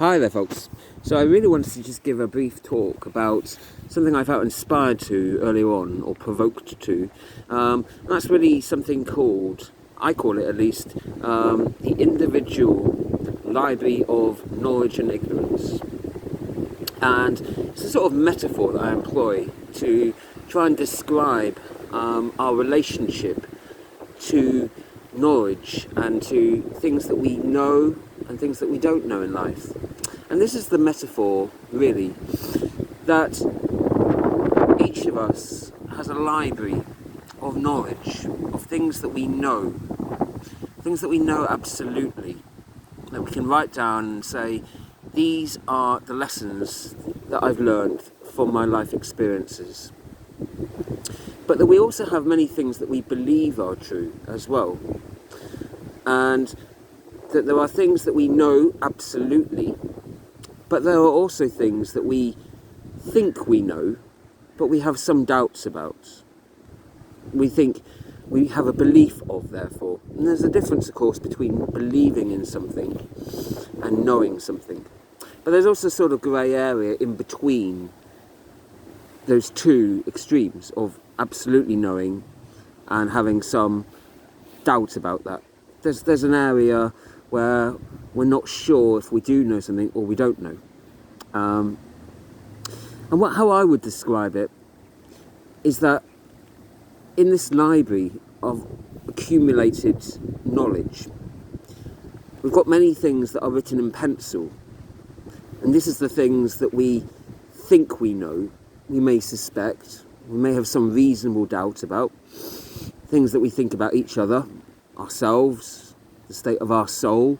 Hi there, folks. So I really wanted to just give a brief talk about something I felt inspired to earlier on, or provoked to. And that's really something called, I call it at least, the individual library of knowledge and ignorance. And it's a sort of metaphor that I employ to try and describe our relationship to knowledge and to things that we know and things that we don't know in life. And this is the metaphor, really, that each of us has a library of knowledge, of things that we know absolutely, that we can write down and say, these are the lessons that I've learned from my life experiences. But that we also have many things that we believe are true as well. And that there are things that we know absolutely, but there are also things that we think we know, but we have some doubts about. We think we have a belief of, therefore. And there's a difference, of course, between believing in something and knowing something. But there's also sort of grey area in between those two extremes of absolutely knowing and having some doubt about that. There's an area where we're not sure if we do know something or we don't know. And how I would describe it is that in this library of accumulated knowledge, we've got many things that are written in pencil. And this is the things that we think we know, we may suspect, we may have some reasonable doubt about, things that we think about each other, ourselves, the state of our soul,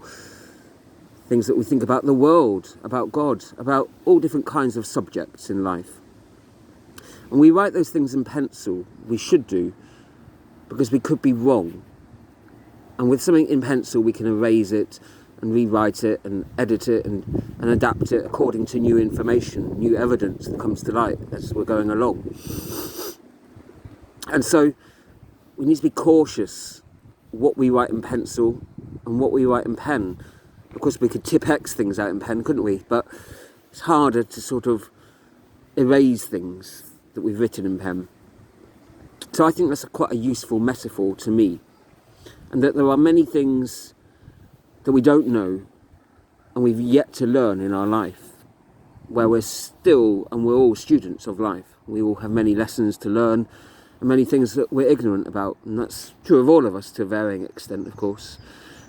things that we think about the world, about God, about all different kinds of subjects in life. And we write those things in pencil, we should do, because we could be wrong. And with something in pencil, we can erase it and rewrite it and edit it and adapt it according to new information, new evidence that comes to light as we're going along. And so we need to be cautious what we write in pencil and what we write in pen. Of course, we could Tipp-Ex things out in pen, couldn't we? But it's harder to sort of erase things that we've written in pen. So I think that's quite a useful metaphor to me. And that there are many things that we don't know and we've yet to learn in our life, where we're all students of life. We all have many lessons to learn and many things that we're ignorant about. And that's true of all of us to a varying extent, of course.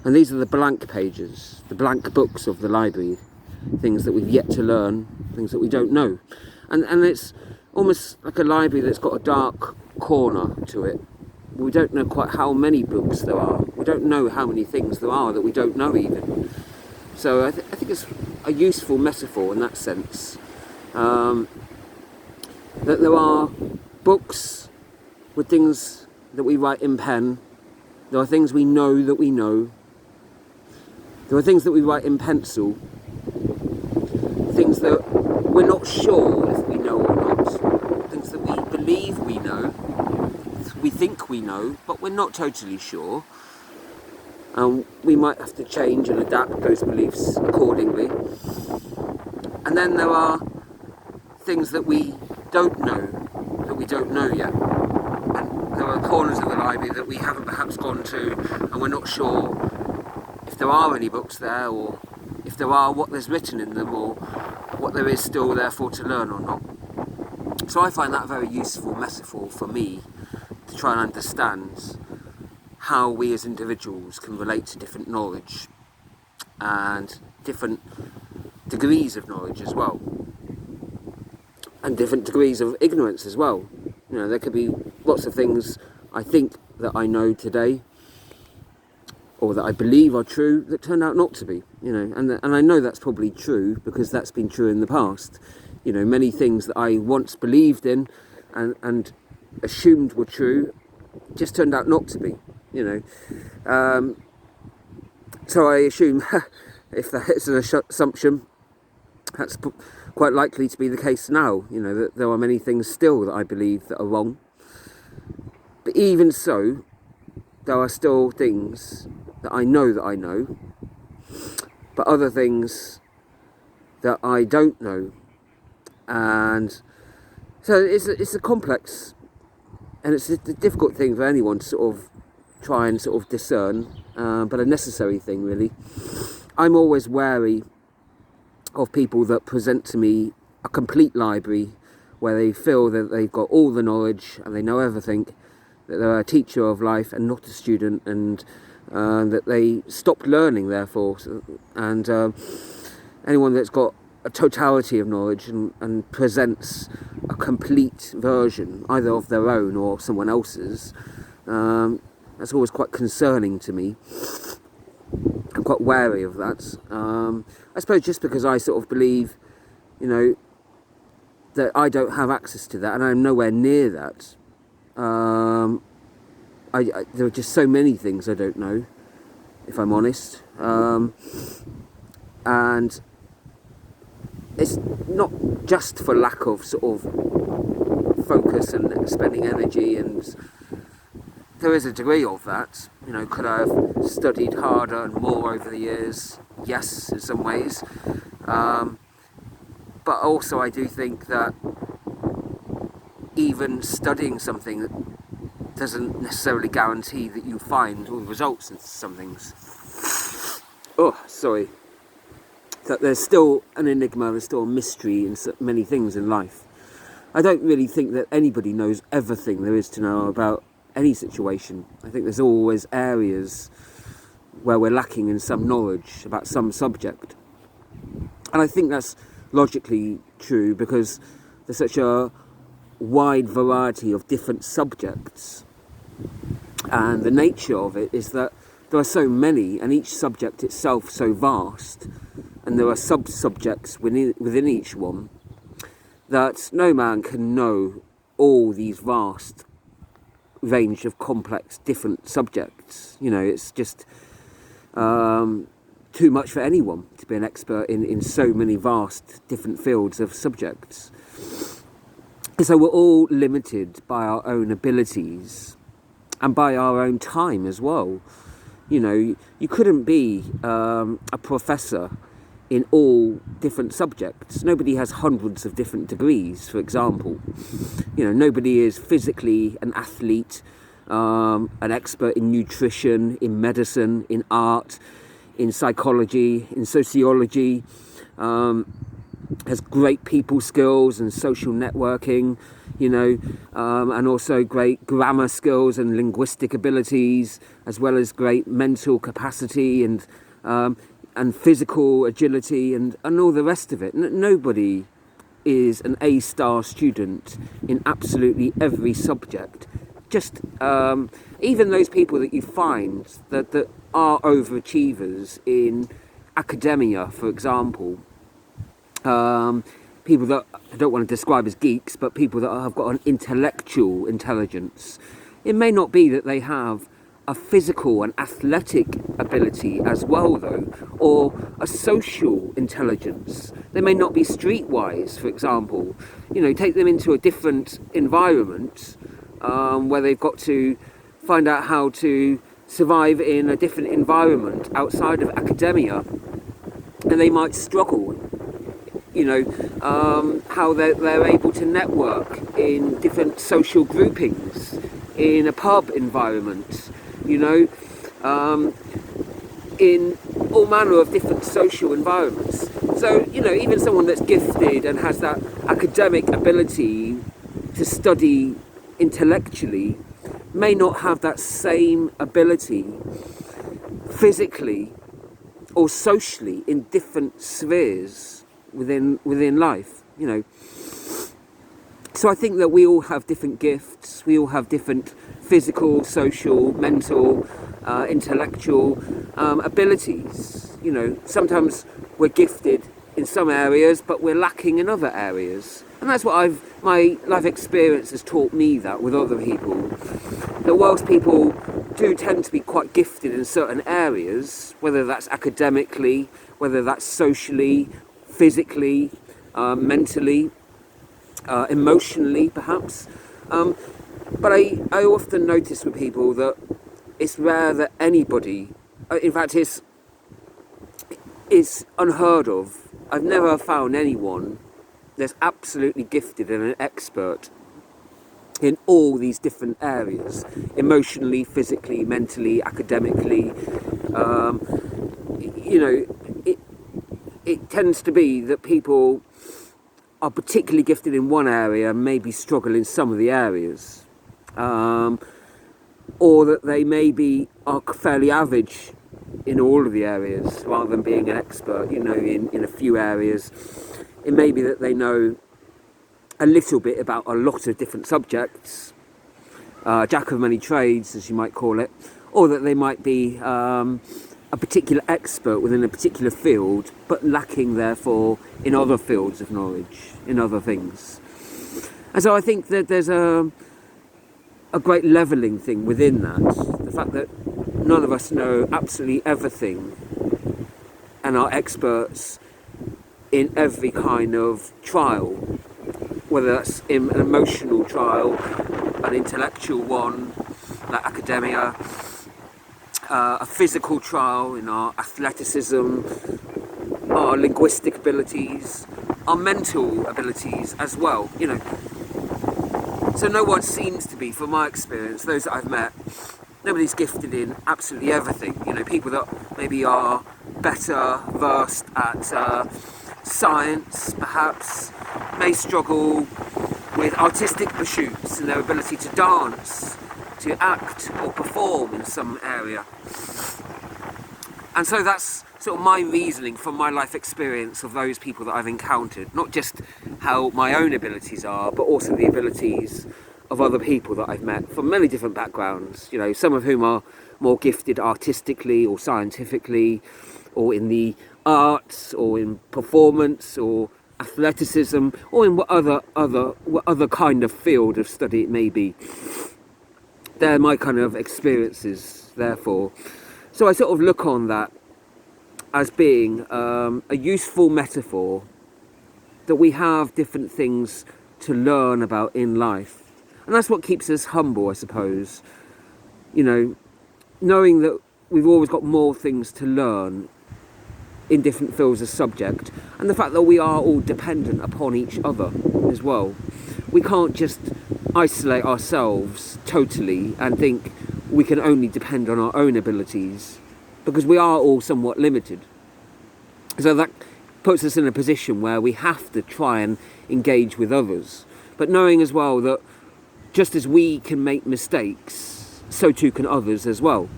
And these are the blank pages, the blank books of the library, things that we've yet to learn, things that we don't know. And it's almost like a library that's got a dark corner to it. We don't know quite how many books there are. We don't know how many things there are that we don't know even. So I think it's a useful metaphor in that sense. That there are books with things that we write in pen. There are things we know that we know. There are things that we write in pencil. Things that we're not sure if we know or not. Things that we believe we know. We think we know, but we're not totally sure. And we might have to change and adapt those beliefs accordingly. And then there are things that we don't know yet. And there are corners of the library that we haven't perhaps gone to, and we're not sure if there are any books there, or if there are, what there's written in them, or what there is still therefore to learn or not. So I find that a very useful metaphor for me to try and understand how we as individuals can relate to different knowledge and different degrees of knowledge as well, and different degrees of ignorance as well. You know, there could be lots of things I think that I know today, or that I believe are true, that turn out not to be. You know, and I know that's probably true because that's been true in the past. You know, many things that I once believed in and assumed were true just turned out not to be. You know, so I assume if that's an assumption, that's quite likely to be the case now. You know, that there are many things still that I believe that are wrong. But even so, there are still things that I know, but other things that I don't know. And so it's a complex, and it's a difficult thing for anyone to sort of try and sort of discern, but a necessary thing, really. I'm always wary of people that present to me a complete library where they feel that they've got all the knowledge and they know everything, that they're a teacher of life and not a student, and that they stopped learning, therefore. And anyone that's got a totality of knowledge and presents a complete version, either of their own or someone else's, that's always quite concerning to me. I'm quite wary of that. I suppose just because I sort of believe, that I don't have access to that, and I'm nowhere near that. There are just so many things I don't know, if I'm honest. And it's not just for lack of sort of focus and spending energy, and there is a degree of that. Could I have studied harder and more over the years? Yes, in some ways. But also I do think that even studying something doesn't necessarily guarantee that you find all the results in some things. That there's still an enigma, there's still a mystery in so many things in life. I don't really think that anybody knows everything there is to know about any situation. I think there's always areas where we're lacking in some knowledge about some subject. And I think that's logically true because there's such a wide variety of different subjects. And the nature of it is that there are so many, and each subject itself so vast, and there are sub-subjects within each one, that no man can know all these vast range of complex different subjects. It's just too much for anyone to be an expert in so many vast different fields of subjects. And so we're all limited by our own abilities and by our own time as well. You couldn't be a professor in all different subjects. Nobody has hundreds of different degrees, for example. Nobody is physically an athlete, an expert in nutrition, in medicine, in art, in psychology, in sociology, has great people skills and social networking, and also great grammar skills and linguistic abilities, as well as great mental capacity and physical agility and all the rest of it. Nobody is an A-star student in absolutely every subject. Just even those people that you find that are overachievers in academia, for example, people that I don't want to describe as geeks, but people that have got an intellectual intelligence. It may not be that they have a physical and athletic ability as well, though, or a social intelligence. They may not be streetwise, for example. Take them into a different environment where they've got to find out how to survive in a different environment outside of academia, and they might struggle. How they're able to network in different social groupings, in a pub environment, in all manner of different social environments. So, even someone that's gifted and has that academic ability to study intellectually may not have that same ability physically or socially in different spheres within life, So I think that we all have different gifts, we all have different physical, social, mental, intellectual abilities. Sometimes we're gifted in some areas, but we're lacking in other areas. And that's what my life experience has taught me, that with other people, that whilst people do tend to be quite gifted in certain areas, whether that's academically, whether that's socially, physically, mentally, emotionally perhaps, but I often notice with people that it's rare that anybody, in fact it's unheard of, I've never found anyone that's absolutely gifted and an expert in all these different areas, emotionally, physically, mentally, academically. You know, it tends to be that people are particularly gifted in one area and maybe struggle in some of the areas. Or that they maybe are fairly average in all of the areas rather than being an expert, you know, in a few areas. It may be that they know a little bit about a lot of different subjects, jack of many trades, as you might call it, or that they might be a particular expert within a particular field, but lacking, therefore, in other fields of knowledge, in other things. And so I think that there's a great levelling thing within that. The fact that none of us know absolutely everything and are experts in every kind of trial, whether that's in an emotional trial, an intellectual one, like academia, a physical trial in our athleticism, our linguistic abilities, our mental abilities as well, you know. So no one seems to be, from my experience, those that I've met, nobody's gifted in absolutely everything. You know, people that maybe are better versed at science, perhaps, may struggle with artistic pursuits and their ability to dance, to act or perform in some area. And so that's sort of my reasoning from my life experience of those people that I've encountered, not just how my own abilities are, but also the abilities of other people that I've met from many different backgrounds, you know, some of whom are more gifted artistically or scientifically, or in the arts, or in performance, or athleticism, or in what other kind of field of study it may be. They're my kind of experiences, therefore. So I sort of look on that as being a useful metaphor that we have different things to learn about in life. And that's what keeps us humble, I suppose. You know, knowing that we've always got more things to learn in different fields of subject, and the fact that we are all dependent upon each other as well. We can't just isolate ourselves totally and think we can only depend on our own abilities, because we are all somewhat limited. So that puts us in a position where we have to try and engage with others, but knowing as well that just as we can make mistakes, so too can others as well.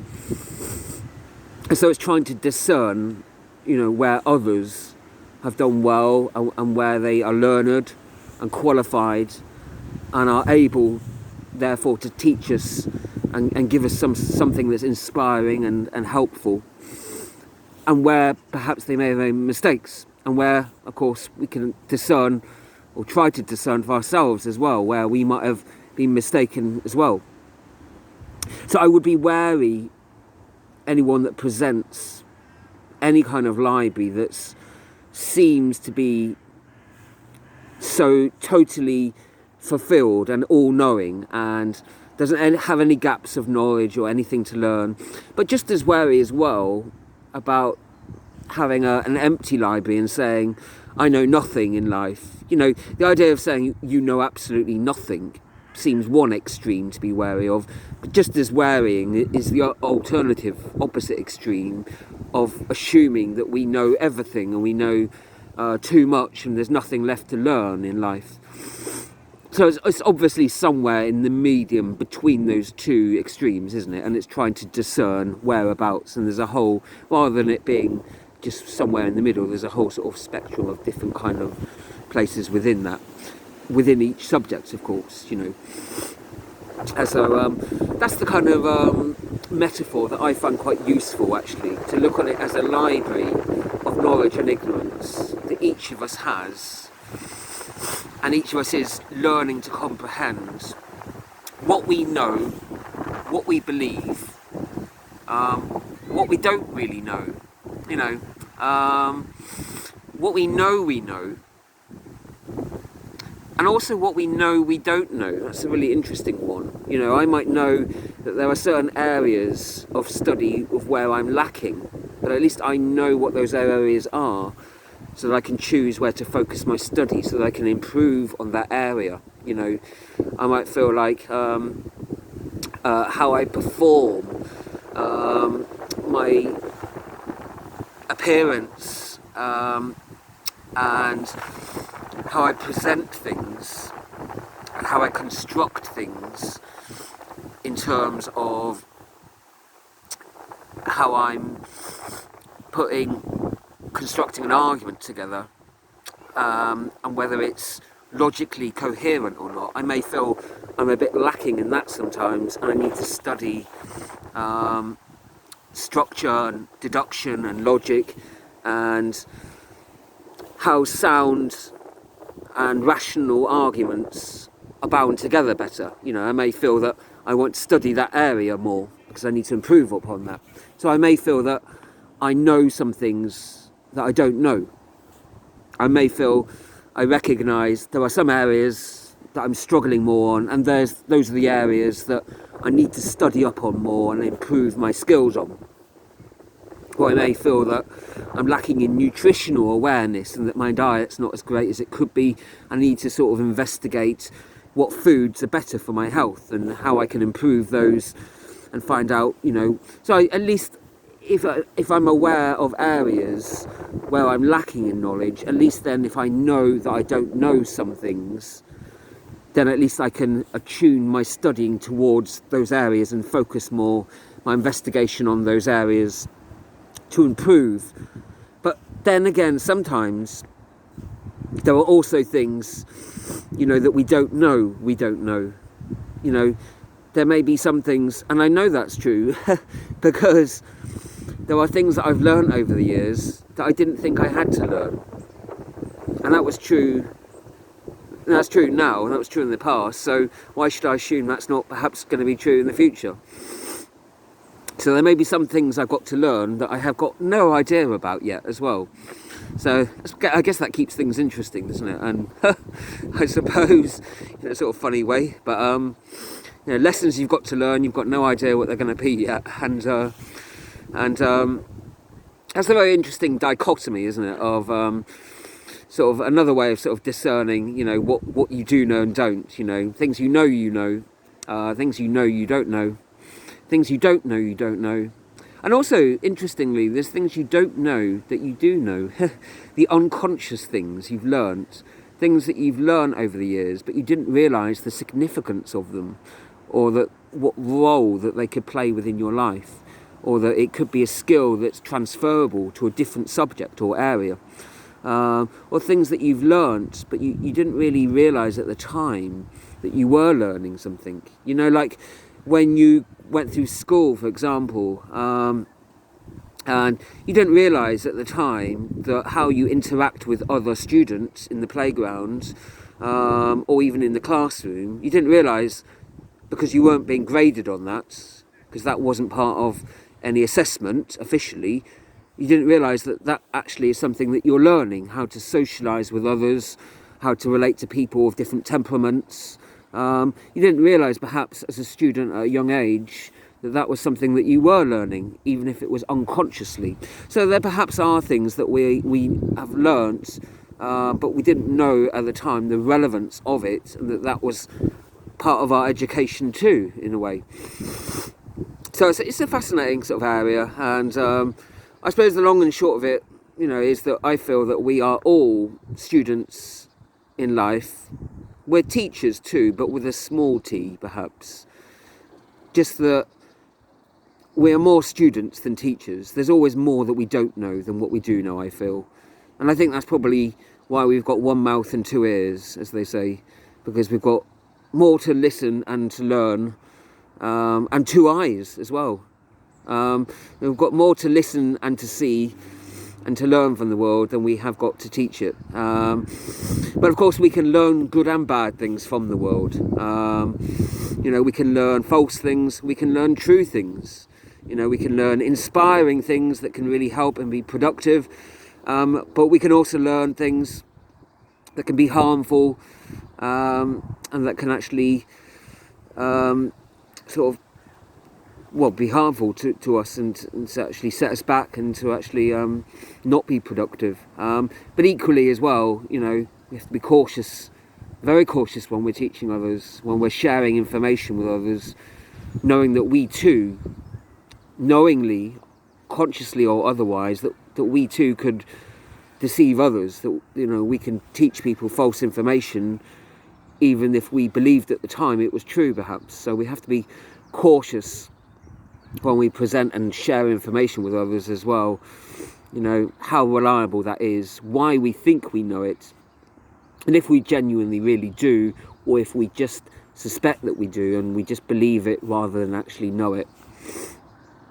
And so it's trying to discern, you know, where others have done well and where they are learned and qualified and are able, therefore, to teach us and give us something that's inspiring and helpful, and where perhaps they may have made mistakes, and where, of course, we can discern or try to discern for ourselves as well, where we might have been mistaken as well. So I would be wary anyone that presents any kind of library that seems to be so totally fulfilled and all-knowing and doesn't have any gaps of knowledge or anything to learn, but just as wary as well about having an empty library and saying, I know nothing in life. You know, the idea of saying you know absolutely nothing seems one extreme to be wary of, but just as worrying is the alternative, opposite extreme of assuming that we know everything and we know too much and there's nothing left to learn in life. So it's obviously somewhere in the medium between those two extremes, isn't it? And it's trying to discern whereabouts, and there's a whole, rather than it being just somewhere in the middle, there's a whole sort of spectrum of different kind of places within that, within each subject, of course, you know. And so that's the kind of metaphor that I find quite useful, actually, to look on it as a library of knowledge and ignorance that each of us has, and each of us is learning to comprehend what we know, what we believe, what we don't really know, you know, what we know, and also what we know we don't know. That's a really interesting one. You know, I might know that there are certain areas of study of where I'm lacking, but at least I know what those areas are. so that I can choose where to focus my study, so that I can improve on that area. You know, I might feel like how I perform, my appearance, and how I present things, and how I construct things in terms of how I'm constructing an argument together, and whether it's logically coherent or not. I may feel I'm a bit lacking in that sometimes, and I need to study structure and deduction and logic, and how sound and rational arguments are bound together better. You know, I may feel that I want to study that area more because I need to improve upon that. So I may feel that I know some things that I don't know. I may feel I recognise there are some areas that I'm struggling more on, and those are the areas that I need to study up on more and improve my skills on. Or I may feel that I'm lacking in nutritional awareness and that my diet's not as great as it could be. I need to sort of investigate what foods are better for my health and how I can improve those and find out, you know. So at least if I'm aware of areas where I'm lacking in knowledge, at least then if I know that I don't know some things, then at least I can attune my studying towards those areas and focus more my investigation on those areas to improve. But then again, sometimes there are also things, you know, that we don't know. You know, there may be some things, and I know that's true because there are things that I've learned over the years that I didn't think I had to learn. And that was true. That's true now, and that was true in the past. So why should I assume that's not perhaps going to be true in the future? So there may be some things I've got to learn that I have got no idea about yet as well. So I guess that keeps things interesting, doesn't it? And I suppose in a sort of funny way, but you know, lessons you've got to learn, you've got no idea what they're going to be yet, and that's a very interesting dichotomy, isn't it? Of sort of another way of sort of discerning, you know, what you do know and don't. You know, things you know, things you know you don't know. Things you don't know. And also, interestingly, there's things you don't know that you do know. The unconscious things you've learnt, things that you've learnt over the years, but you didn't realise the significance of them, or that what role that they could play within your life, or that it could be a skill that's transferable to a different subject or area. Or things that you've learnt, but you didn't really realise at the time that you were learning something. You know, like when you went through school, for example, and you didn't realise at the time that how you interact with other students in the playground, or even in the classroom, you didn't realise, because you weren't being graded on that, because that wasn't part of any assessment officially, you didn't realise that actually is something that you're learning, how to socialise with others, how to relate to people of different temperaments. You didn't realise perhaps as a student at a young age that was something that you were learning, even if it was unconsciously. So there perhaps are things that we have learnt, but we didn't know at the time the relevance of it, and that was part of our education too, in a way. So it's a fascinating sort of area, and I suppose the long and short of it, you know, is that I feel that we are all students in life. We're teachers too, but with a small t, perhaps. Just that we're more students than teachers. There's always more that we don't know than what we do know, I feel. And I think that's probably why we've got one mouth and two ears, as they say, because we've got more to listen and to learn, and two eyes as well. We've got more to listen and to see and to learn from the world than we have got to teach it. But of course we can learn good and bad things from the world. You know, we can learn false things, we can learn true things. You know, we can learn inspiring things that can really help and be productive. But we can also learn things that can be harmful, and that can actually sort of be harmful to us, and to actually set us back, and to actually not be productive. But equally as well, we have to be cautious, very cautious when we're teaching others, when we're sharing information with others, knowing that we too, knowingly, consciously or otherwise, that we too could deceive others, that we can teach people false information even if we believed at the time it was true, perhaps. So we have to be cautious when we present and share information with others as well, how reliable that is, why we think we know it, and if we genuinely really do, or if we just suspect that we do and we just believe it rather than actually know it.